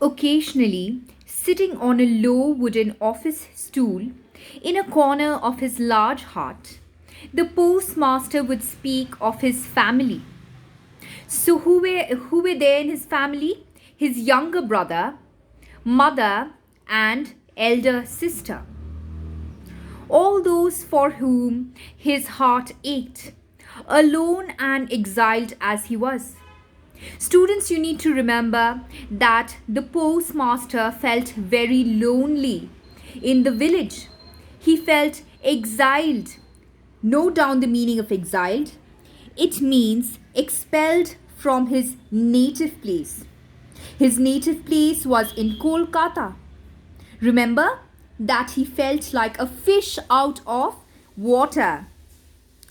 Occasionally, sitting on a low wooden office stool in a corner of his large hut, the postmaster would speak of his family. So, who were there in his family? His younger brother, mother, and elder sister. All those for whom his heart ached, alone and exiled as he was. Students, you need to remember that the postmaster felt very lonely in the village. He felt exiled. Note down the meaning of exiled. It means expelled from his native place. His native place was in Kolkata. Remember that he felt like a fish out of water.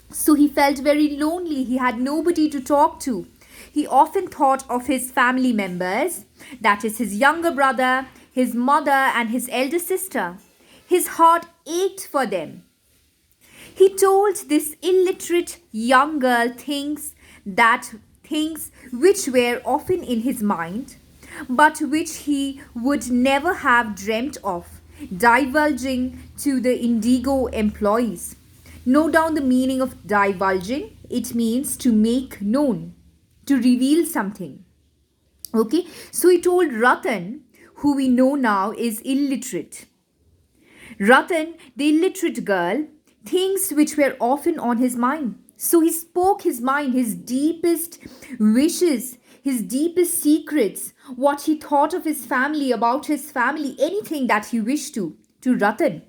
So he felt very lonely. He had nobody to talk to. He often thought of his family members, that is, his younger brother, his mother, and his elder sister. His heart ached for them. He told this illiterate young girl things which were often in his mind, but which he would never have dreamt of divulging to the Indigo employees. Note down the meaning of divulging. It means to make known, to reveal something. Okay, so he told Ratan, who we know now is illiterate. Ratan, the illiterate girl, things which were often on his mind. So he spoke his mind, his deepest wishes, his deepest secrets, what he thought of his family, about his family, anything that he wished to Ratan.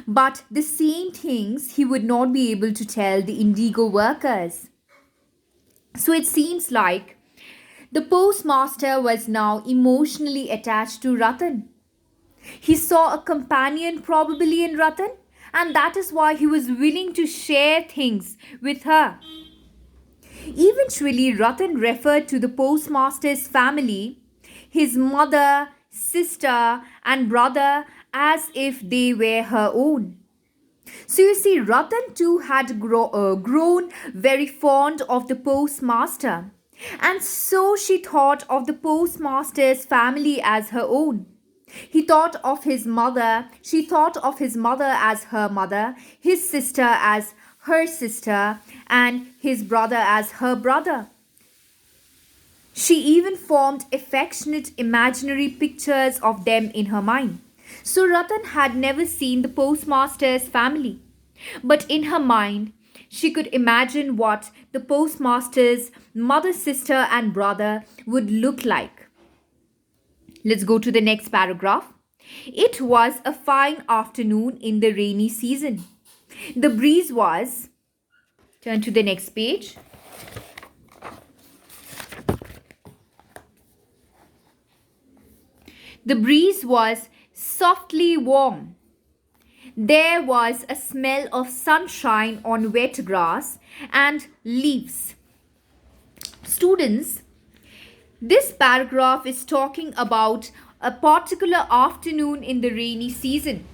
But the same things he would not be able to tell the Indigo workers. So it seems like the postmaster was now emotionally attached to Ratan. He saw a companion probably in Ratan, and that is why he was willing to share things with her. Eventually, Ratan referred to the postmaster's family, his mother, sister, and brother, as if they were her own. So you see, Ratan too had grown very fond of the postmaster, and so she thought of the postmaster's family as her own. He thought of his mother, she thought of his mother as her mother, his sister as her sister, and his brother as her brother. She even formed affectionate imaginary pictures of them in her mind. So Ratan had never seen the postmaster's family, but in her mind, she could imagine what the postmaster's mother, sister, and brother would look like. Let's go to the next paragraph. It was a fine afternoon in the rainy season. The breeze was, turn to the next page. The breeze was softly warm. There was a smell of sunshine on wet grass and leaves. Students, this paragraph is talking about a particular afternoon in the rainy season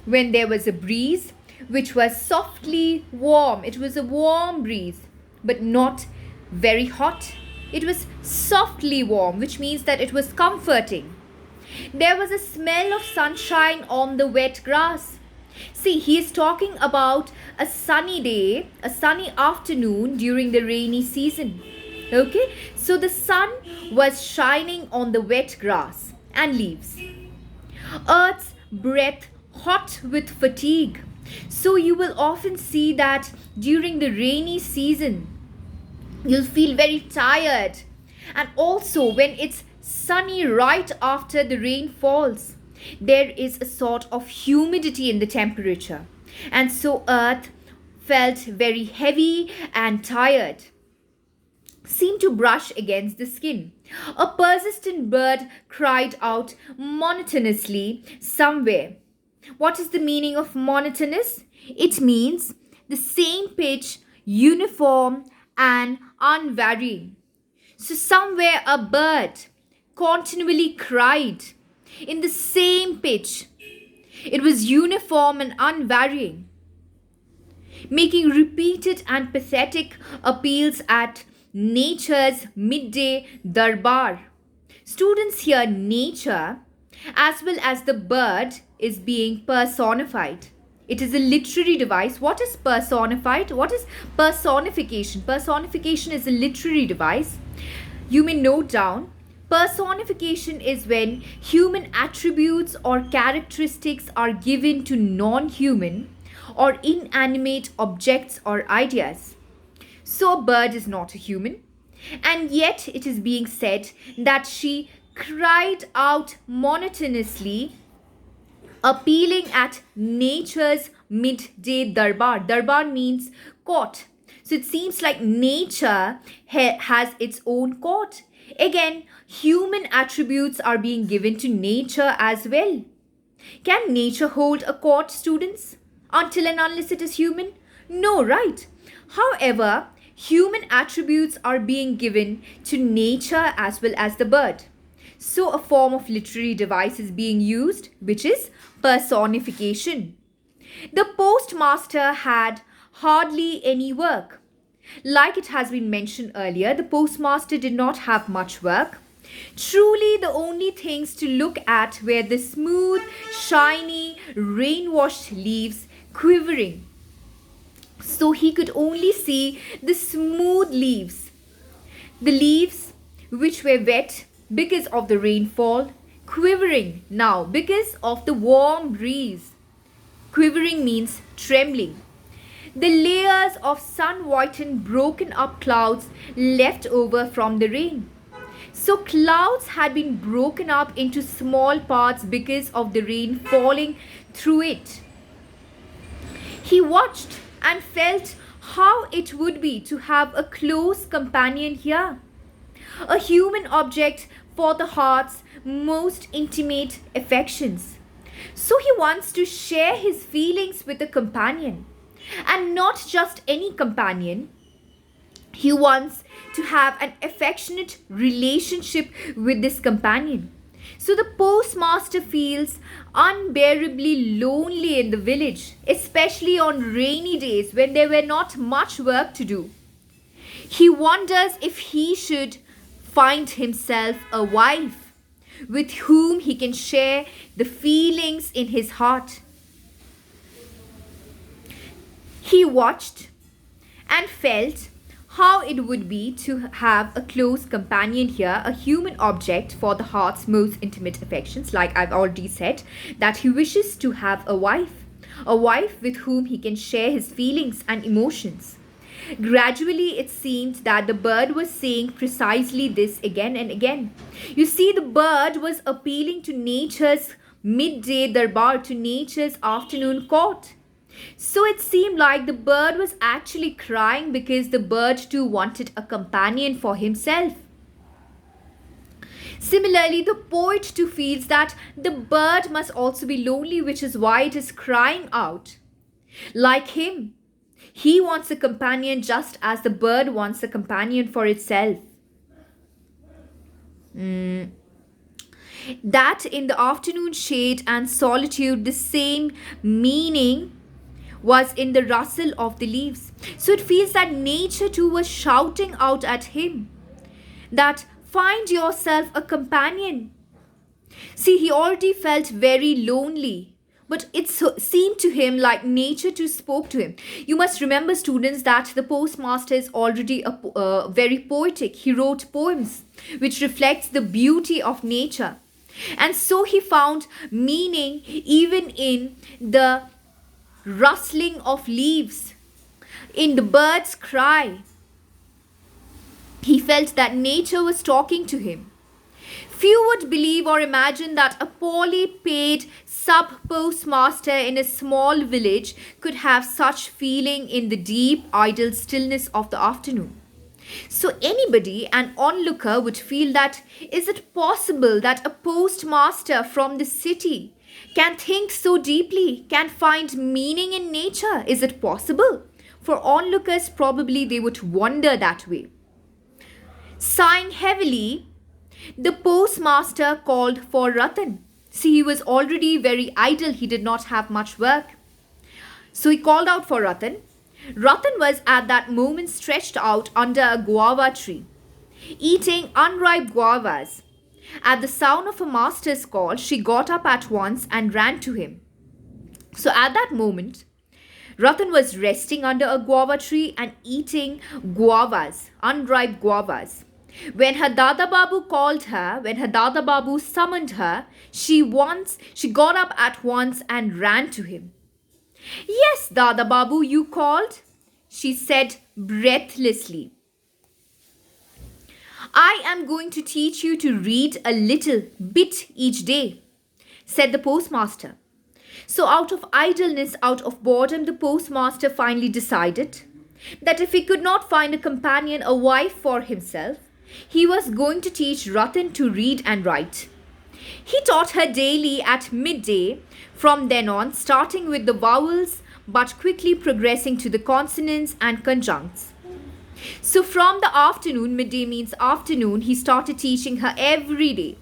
when there was a breeze which was softly warm. It was a warm breeze, but not very hot. It was softly warm, which means that it was comforting. There was a smell of sunshine on the wet grass. See, he is talking about a sunny day, a sunny afternoon during the rainy season. Okay, so the sun was shining on the wet grass and leaves. Earth's breath hot with fatigue. So you will often see that during the rainy season, you'll feel very tired. And also when it's sunny right after the rain falls, there is a sort of humidity in the temperature. And so earth felt very heavy and tired, seemed to brush against the skin. A persistent bird cried out monotonously somewhere. What is the meaning of monotonous? It means the same pitch, uniform and unvarying. So somewhere a bird continually cried in the same pitch. It was uniform and unvarying, making repeated and pathetic appeals at nature's midday darbar. Students hear nature as well as the bird is being personified. It is a literary device. What is personified? What is personification? Personification is a literary device. You may note down, personification is when human attributes or characteristics are given to non-human or inanimate objects or ideas. So a bird is not a human, and yet it is being said that she cried out monotonously, appealing at nature's midday darbar. Darbar means court. So it seems like nature has its own court. Again, human attributes are being given to nature as well. Can nature hold a court, students? Until and unless it is human? No, right? However, human attributes are being given to nature as well as the bird. So a form of literary device is being used, which is personification. The postmaster had hardly any work. Like it has been mentioned earlier, the postmaster did not have much work. Truly, the only things to look at were the smooth, shiny, rain-washed leaves quivering. So he could only see the smooth leaves. The leaves which were wet because of the rainfall, quivering now because of the warm breeze. Quivering means trembling. The layers of sun-whitened broken up clouds left over from the rain. So clouds had been broken up into small parts because of the rain falling through it. He watched and felt how it would be to have a close companion here. A human object for the heart's most intimate affections. So he wants to share his feelings with a companion. And not just any companion. He wants to have an affectionate relationship with this companion. So the postmaster feels unbearably lonely in the village, especially on rainy days when there were not much work to do. He wonders if he should find himself a wife with whom he can share the feelings in his heart. He watched and felt how it would be to have a close companion here, a human object for the heart's most intimate affections. Like I've already said, that he wishes to have a wife with whom he can share his feelings and emotions. Gradually, it seemed that the bird was saying precisely this again and again. You see, the bird was appealing to nature's midday darbar, to nature's afternoon court. So it seemed like the bird was actually crying because the bird too wanted a companion for himself. Similarly, the poet too feels that the bird must also be lonely, which is why it is crying out. Like him, he wants a companion just as the bird wants a companion for itself. That in the afternoon shade and solitude, the same meaning was in the rustle of the leaves. So it feels that nature too was shouting out at him that find yourself a companion. See, he already felt very lonely, but it seemed to him like nature too spoke to him. You must remember, students, that the postmaster is already very poetic. He wrote poems which reflects the beauty of nature. And so he found meaning even in the rustling of leaves, in the bird's cry. He felt that nature was talking to him. Few would believe or imagine that a poorly paid sub-postmaster in a small village could have such feeling in the deep, idle stillness of the afternoon. So anybody, an onlooker, would feel that, is it possible that a postmaster from the city can think so deeply, can find meaning in nature? Is it possible? For onlookers, probably they would wonder that way. Sighing heavily, the postmaster called for Ratan. See, he was already very idle. He did not have much work. So he called out for Ratan. Ratan was at that moment stretched out under a guava tree, eating unripe guavas. At the sound of her master's call, she got up at once and ran to him. So at that moment, Ratan was resting under a guava tree and eating guavas, unripe guavas. When her Dada Babu called her, when her Dada Babu summoned her, she got up at once and ran to him. "Yes, Dada Babu, you called," she said breathlessly. "I am going to teach you to read a little bit each day," said the postmaster. So out of idleness, out of boredom, the postmaster finally decided that if he could not find a companion, a wife for himself, he was going to teach Ratan to read and write. He taught her daily at midday, from then on, starting with the vowels but quickly progressing to the consonants and conjuncts. So from the afternoon, midday means afternoon, he started teaching her every day.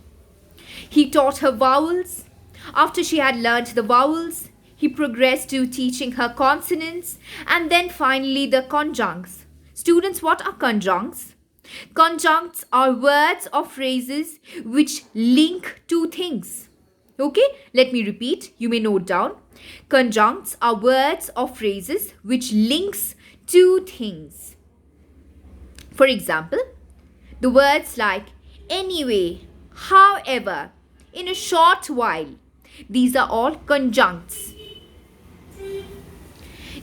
He taught her vowels. After she had learnt the vowels, he progressed to teaching her consonants and then finally the conjuncts. Students, what are conjuncts? Conjuncts are words or phrases which link two things. Okay, let me repeat. You may note down. Conjuncts are words or phrases which links two things. For example, the words like anyway, however, in a short while. These are all conjuncts.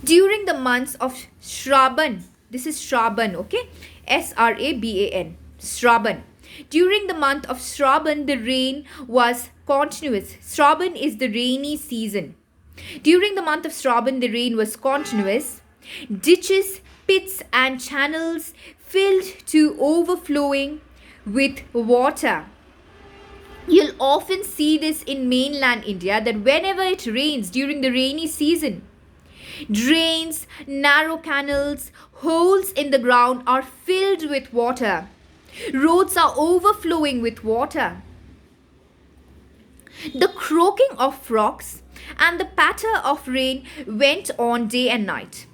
During the months of Shraban, this is Shraban, okay? Sraban, Shraban. During the month of Shraban, the rain was continuous. Shraban is the rainy season. During the month of Shraban, the rain was continuous. Ditches, pits and channels filled to overflowing with water. You'll often see this in mainland India that whenever it rains during the rainy season, drains, narrow canals, holes in the ground are filled with water. Roads are overflowing with water. The croaking of frogs and the patter of rain went on day and night.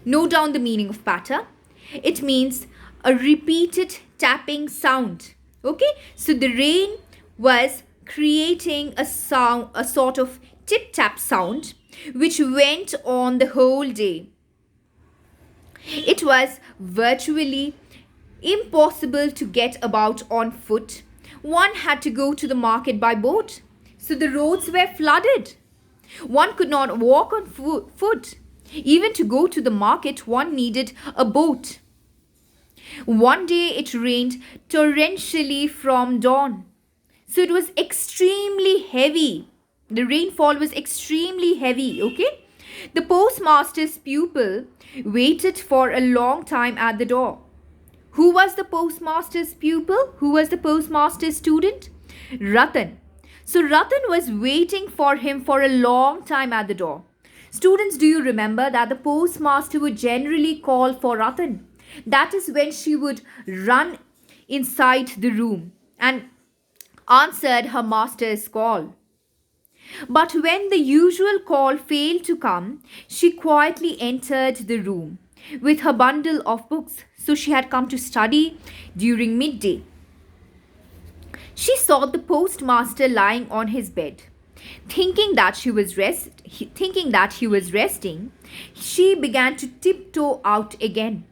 Note down the meaning of patter. It means a repeated tapping sound. Okay, so the rain was creating a sound, a sort of tip-tap sound which went on the whole day. It was virtually impossible to get about on foot. One had to go to the market by boat. So the roads were flooded. One could not walk on foot. Even to go to the market, one needed a boat. One day it rained torrentially from dawn. So it was extremely heavy. The rainfall was extremely heavy, okay? The postmaster's pupil waited for a long time at the door. Who was the postmaster's pupil? Who was the postmaster's student? Ratan. So Ratan was waiting for him for a long time at the door. Students, do you remember that the postmaster would generally call for Ratan? That is when she would run inside the room and answered her master's call. But when the usual call failed to come, she quietly entered the room with her bundle of books. So she had come to study during midday. She saw the postmaster lying on his bed. Thinking that he was resting, she began to tiptoe out again.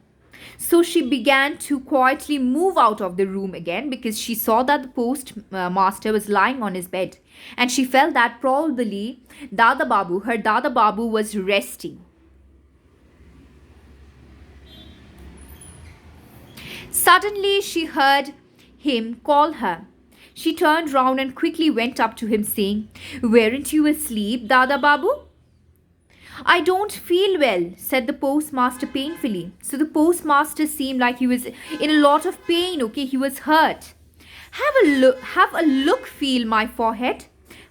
So she began to quietly move out of the room again because she saw that the postmaster was lying on his bed. And she felt that probably her Dada Babu was resting. Suddenly she heard him call her. She turned round and quickly went up to him saying, "Weren't you asleep, Dada Babu?" "I don't feel well," said the postmaster painfully. So the postmaster seemed like he was in a lot of pain, okay? He was hurt. Have a look, feel my forehead.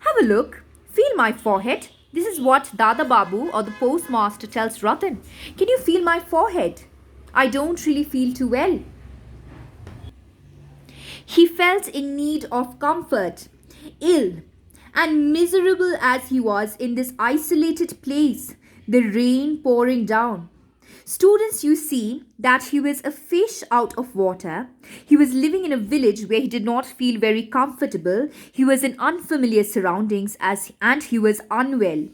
Have a look, feel my forehead. This is what Dada Babu or the postmaster tells Ratan. Can you feel my forehead? I don't really feel too well. He felt in need of comfort, ill, and miserable as he was in this isolated place, the rain pouring down. Students, you see that he was a fish out of water. He was living in a village where he did not feel very comfortable. He was in unfamiliar surroundings and he was unwell.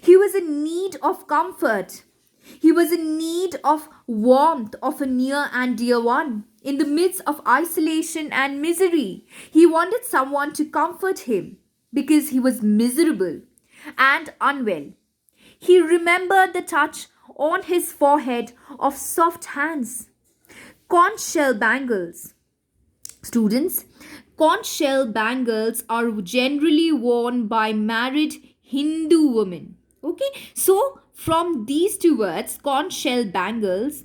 He was in need of comfort. He was in need of warmth of a near and dear one. In the midst of isolation and misery, he wanted someone to comfort him because he was miserable and unwell. He remembered the touch on his forehead of soft hands. Conch shell bangles. Students, conch shell bangles are generally worn by married Hindu women. Okay, so from these two words, conch shell bangles,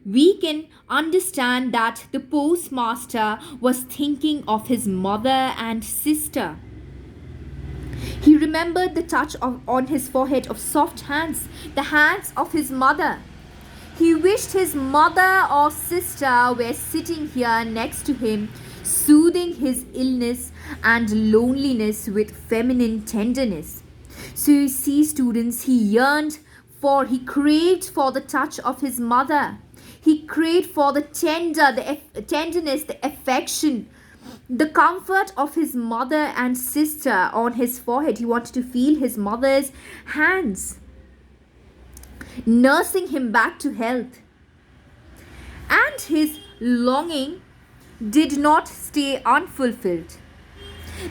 we can understand that the postmaster was thinking of his mother and sister. He remembered the touch on his forehead of soft hands, the hands of his mother. He wished his mother or sister were sitting here next to him, soothing his illness and loneliness with feminine tenderness. So you see, students, he craved for the touch of his mother. He craved for the tenderness, the affection, the comfort of his mother and sister on his forehead. He wanted to feel his mother's hands, nursing him back to health. And his longing did not stay unfulfilled.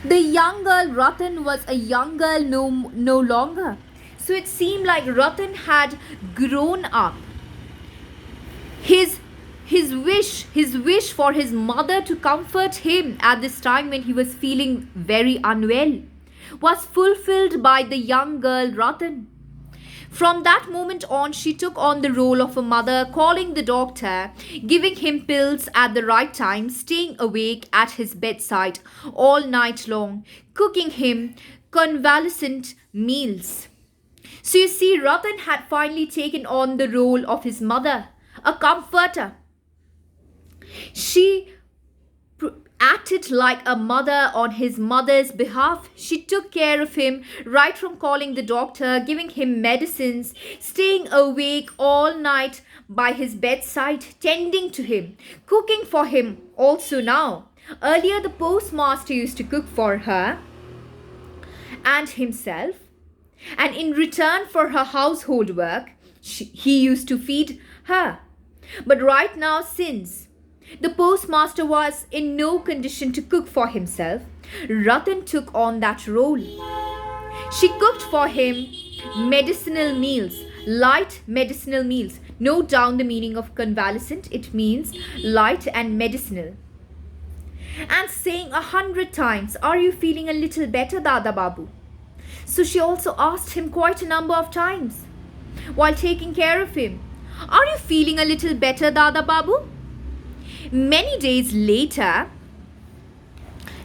The young girl Ratan was a young girl no longer. So it seemed like Ratan had grown up. His wish for his mother to comfort him at this time when he was feeling very unwell was fulfilled by the young girl Ratan. From that moment on, she took on the role of a mother, calling the doctor, giving him pills at the right time, staying awake at his bedside all night long, cooking him convalescent meals. So you see, Ratan had finally taken on the role of his mother, a comforter. She acted like a mother on his mother's behalf. She took care of him right from calling the doctor, giving him medicines, staying awake all night by his bedside, tending to him, cooking for him also now. Earlier, the postmaster used to cook for her and himself, and in return for her household work, he used to feed her. But right now, since the postmaster was in no condition to cook for himself, Ratan took on that role. She cooked for him medicinal meals, light medicinal meals. Note down the meaning of convalescent. It means light and medicinal. And saying 100 times, "Are you feeling a little better, Dada Babu?" So she also asked him quite a number of times while taking care of him, "Are you feeling a little better, Dada Babu?" Many days later,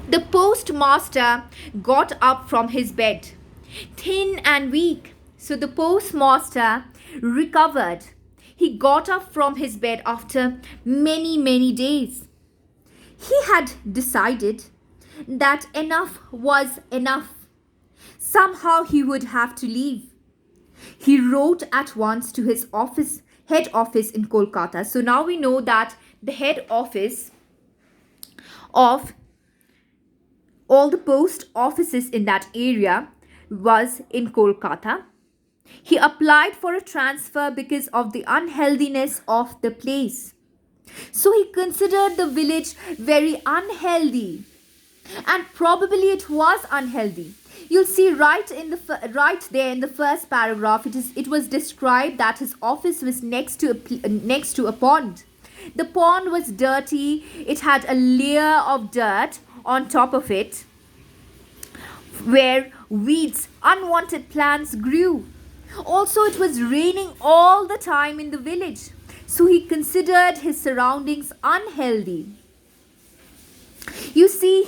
the postmaster got up from his bed, thin and weak. So the postmaster recovered. He got up from his bed after many days. He had decided that enough was enough. Somehow he would have to leave. He wrote at once to his head office in Kolkata. So now we know that the head office of all the post offices in that area was in Kolkata. He applied for a transfer because of the unhealthiness of the place. So he considered the village very unhealthy, and probably it was unhealthy. You'll see right there in the first paragraph, it was described that his office was next to a pond. The pond was dirty. It had a layer of dirt on top of it where weeds, unwanted plants grew. Also, it was raining all the time in the village. So he considered his surroundings unhealthy. You see,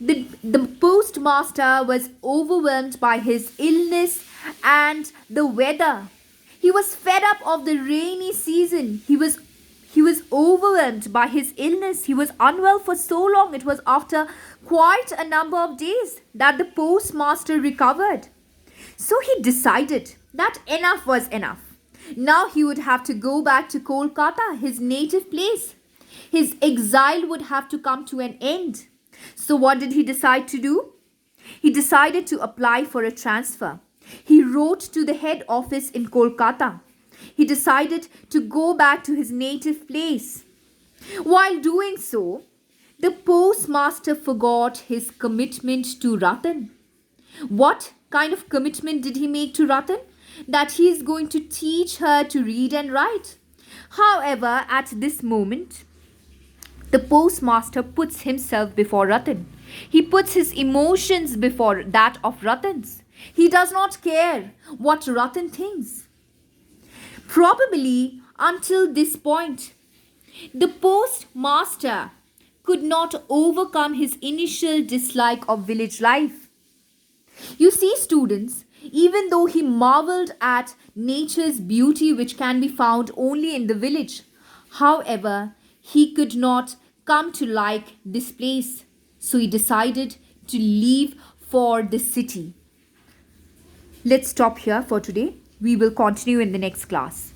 the postmaster was overwhelmed by his illness and the weather. He was fed up of the rainy season. He was overwhelmed by his illness. He was unwell for so long. It was after quite a number of days that the postmaster recovered. So he decided that enough was enough. Now he would have to go back to Kolkata, his native place. His exile would have to come to an end. So what did he decide to do? He decided to apply for a transfer. He wrote to the head office in Kolkata. He decided to go back to his native place. While doing so, the postmaster forgot his commitment to Ratan. What kind of commitment did he make to Ratan? That he is going to teach her to read and write. However, at this moment, the postmaster puts himself before Ratan. He puts his emotions before that of Ratan's. He does not care what Ratan thinks. Probably until this point, the postmaster could not overcome his initial dislike of village life. You see, students, even though he marveled at nature's beauty which can be found only in the village, however, he could not come to like this place. So he decided to leave for the city. Let's stop here for today. We will continue in the next class.